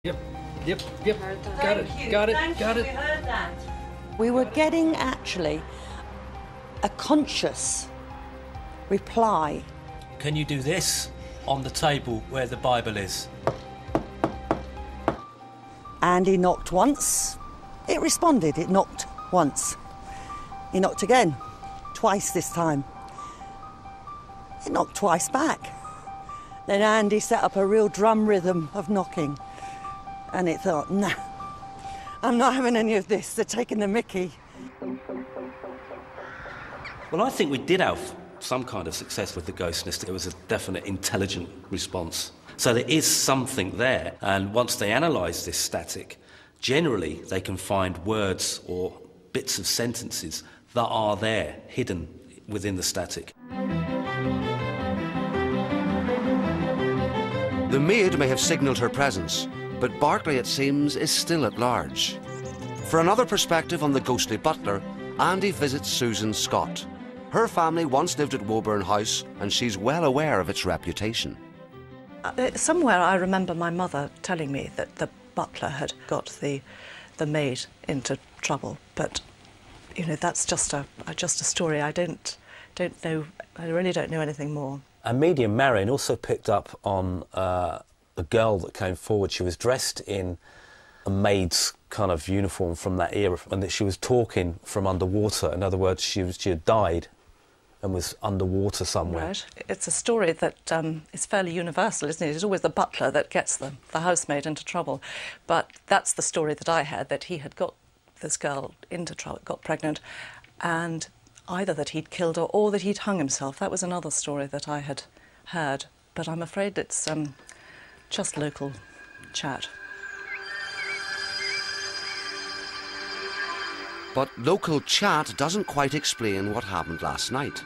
Yep. Got it. We heard that. We were getting, actually, a conscious reply. Can you do this on the table where the Bible is? And he knocked once. It responded. It knocked once. He knocked again. Twice this time. It knocked twice back. Then Andy set up a real drum rhythm of knocking. And it thought, nah, I'm not having any of this. They're taking the mickey. Well, I think we did have some kind of success with the ghost nest. It was a definite intelligent response. So there is something there. And once they analyse this static, generally they can find words or bits of sentences that are there, hidden within the static. The maid may have signalled her presence, but Barclay, it seems, is still at large. For another perspective on the ghostly butler, Andy visits Susan Scott. Her family once lived at Woburn House, and she's well aware of its reputation. Somewhere I remember my mother telling me that the butler had got the maid into trouble, but you know, that's just a story. I don't know. I really don't know anything more. And medium Marion also picked up on a girl that came forward. She was dressed in a maid's kind of uniform from that era, and that she was talking from underwater. In other words, she had died and was underwater somewhere. Right. It's a story that is fairly universal, isn't it? It's always the butler that gets the housemaid into trouble. But that's the story that I had, that he had got this girl into trouble, got pregnant, and either that he'd killed her or that he'd hung himself. That was another story that I had heard. But I'm afraid it's just local chat. But local chat doesn't quite explain what happened last night.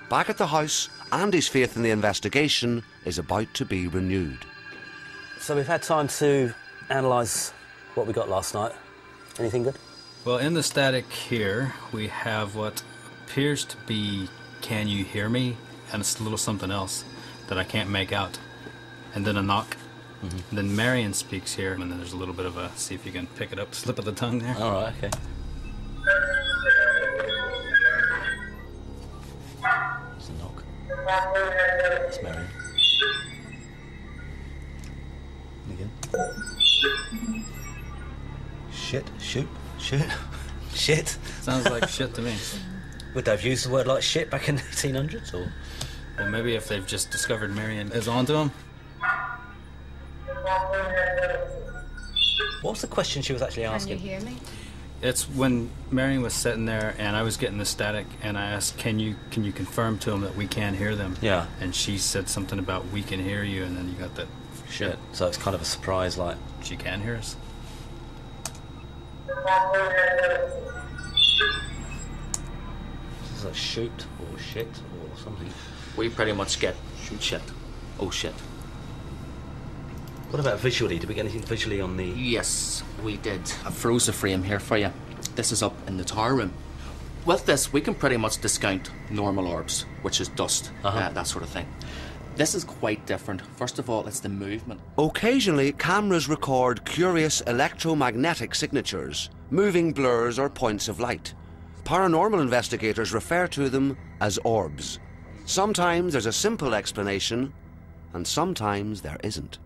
Back at the house, Andy's faith in the investigation is about to be renewed. So we've had time to analyse what we got last night. Anything good? Well, in the static here, we have what appears to be "Can you hear me?" and it's a little something else that I can't make out. And then a knock. Mm-hmm. And then Marion speaks here, and then there's a little bit of a, see if you can pick it up, slip of the tongue there. All right, okay. It's a knock. It's Marion. And again. Shit, shoot, shoot, shit. Sounds like shit to me. Would they have used the word like shit back in the 1800s, or? Well, maybe if they've just discovered Marion is onto him. What was the question she was actually asking? Can you hear me? It's when Marion was sitting there and I was getting the static, and I asked, can you confirm to him that we can hear them? Yeah. And she said something about "we can hear you," and then you got that shit. So it's kind of a surprise, like... She can hear us. This is like shoot or shit or something. We pretty much get shoot shit. Oh shit. What about visually? Did we get anything visually on the... Yes, we did. I froze the frame here for you. This is up in the tower room. With this, we can pretty much discount normal orbs, which is dust, that sort of thing. This is quite different. First of all, it's the movement. Occasionally, cameras record curious electromagnetic signatures, moving blurs or points of light. Paranormal investigators refer to them as orbs. Sometimes there's a simple explanation, and sometimes there isn't.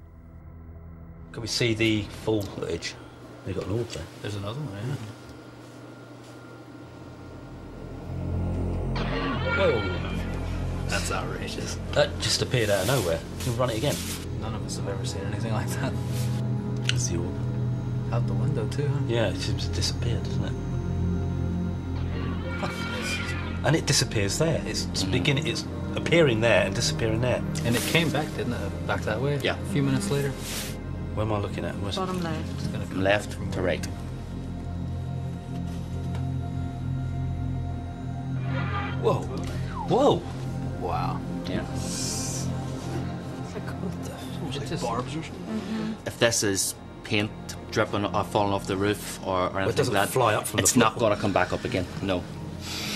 Can we see the full footage? They've got an orb there. There's another one, yeah. Whoa! That's outrageous. That just appeared out of nowhere. Can we run it again? None of us have ever seen anything like that. That's the orb. Out the window too, huh? Yeah, it seems to have disappeared, doesn't it? And it disappears there. It's appearing there and disappearing there. And it came back, didn't it? Back that way? Yeah. A few minutes later. Where am I looking at? Bottom left. It's gonna From left to right. Whoa! Whoa! Wow. Yeah. It's like barbs or something. If this is paint dripping or falling off the roof or anything doesn't like that, fly up from the it's floor. not going to come back up again. No.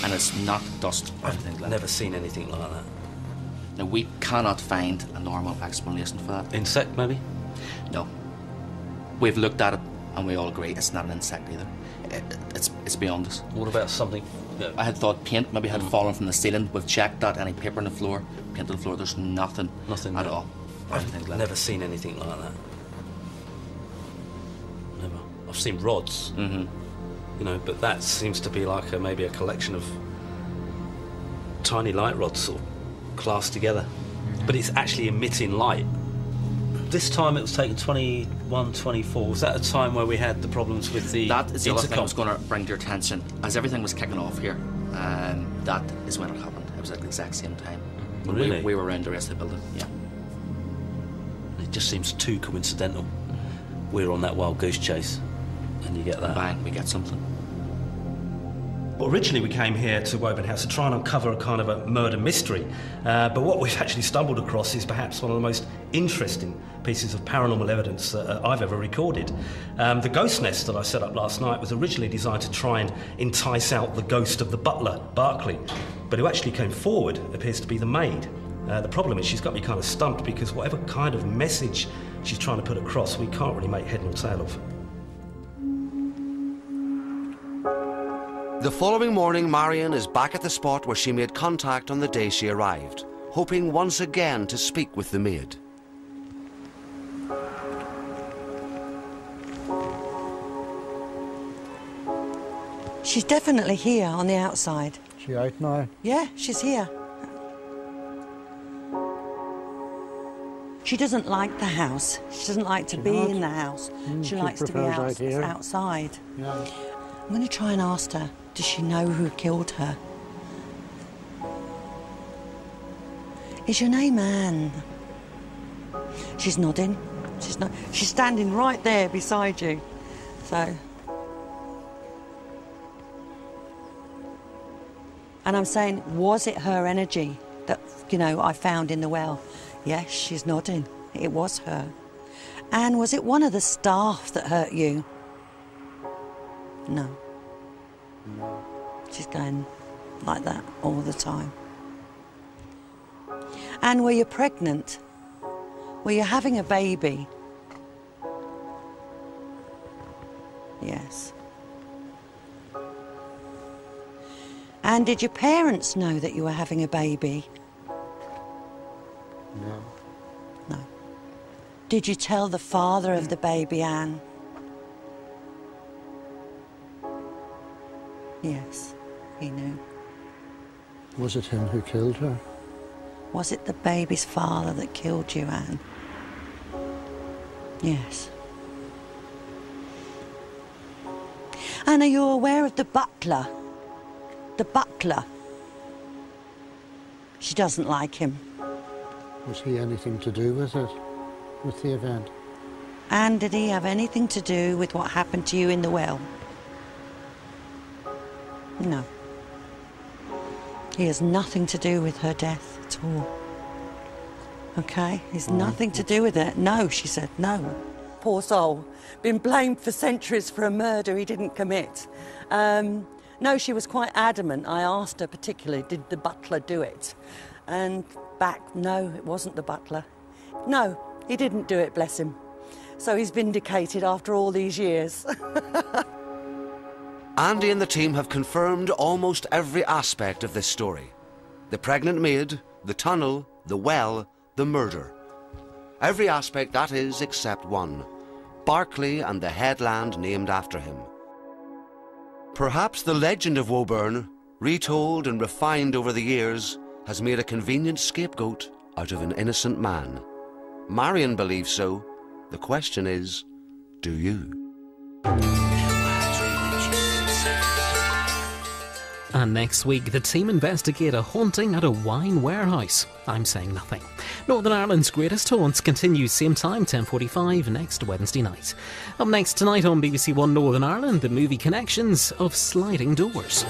And it's not dust or anything like Never seen anything like that. that. Now, we cannot find a normal explanation for that. Insect, maybe? No. We've looked at it and we all agree it's not an insect either. It's beyond us. What about something? I had thought paint maybe had fallen from the ceiling. We've checked that. Any paper on the floor, paint on the floor. There's nothing at all. I've never seen anything like that. Never. I've seen rods, you know, but that seems to be like maybe a collection of tiny light rods sort of clasped together. But it's actually emitting light. This time it was taken 21, 24. Was that a time where we had the problems with the That is the other thing I intercom? was going to bring to your attention. As everything was kicking off here, that is when it happened. It was at the exact same time. Really? We were around the rest of the building, yeah. It just seems too coincidental. We're on that wild goose chase, and you get that. Bang, we get something. Well, originally we came here to Woburn House to try and uncover a kind of a murder mystery, but what we've actually stumbled across is perhaps one of the most interesting pieces of paranormal evidence that I've ever recorded. The ghost nest that I set up last night was originally designed to try and entice out the ghost of the butler, Barclay, but who actually came forward appears to be the maid. The problem is she's got me kind of stumped because whatever kind of message she's trying to put across, we can't really make head nor tail of. The following morning, Marion is back at the spot where she made contact on the day she arrived, hoping once again to speak with the maid. She's definitely here on the outside. She out now? Yeah, she's here. She doesn't like the house. She doesn't like to be in the house. She likes to be outside. Yeah. I'm going to try and ask her, does she know who killed her? Is your name Anne? She's nodding. She's standing right there beside you. So. And I'm saying, was it her energy that, you know, I found in the well? Yes, she's nodding. It was her. And was it one of the staff that hurt you? No. No. She's going like that all the time. And were you pregnant? Were you having a baby? Yes. And did your parents know that you were having a baby? No. No. Did you tell the father of the baby, Anne? Yes, he knew. Was it him who killed her? Was it the baby's father that killed you, Anne? Yes. And are you aware of the butler? The butler. She doesn't like him. Was he anything to do with it? With the event? And did he have anything to do with what happened to you in the well? No. He has nothing to do with her death at all. Okay? He's nothing to do with it. No, she said, no. Poor soul. Been blamed for centuries for a murder he didn't commit. No, she was quite adamant. I asked her particularly, did the butler do it? And back, no, it wasn't the butler. No, he didn't do it, bless him. So he's vindicated after all these years. Andy and the team have confirmed almost every aspect of this story. The pregnant maid, the tunnel, the well, the murder. Every aspect, that is, except one. Barclay and the headland named after him. Perhaps the legend of Woburn, retold and refined over the years, has made a convenient scapegoat out of an innocent man. Marion believes so. The question is, do you? And next week, the team investigate a haunting at a wine warehouse. I'm saying nothing. Northern Ireland's Greatest Haunts continues same time, 10:45 next Wednesday night. Up next tonight on BBC One Northern Ireland, the movie Connections of Sliding Doors.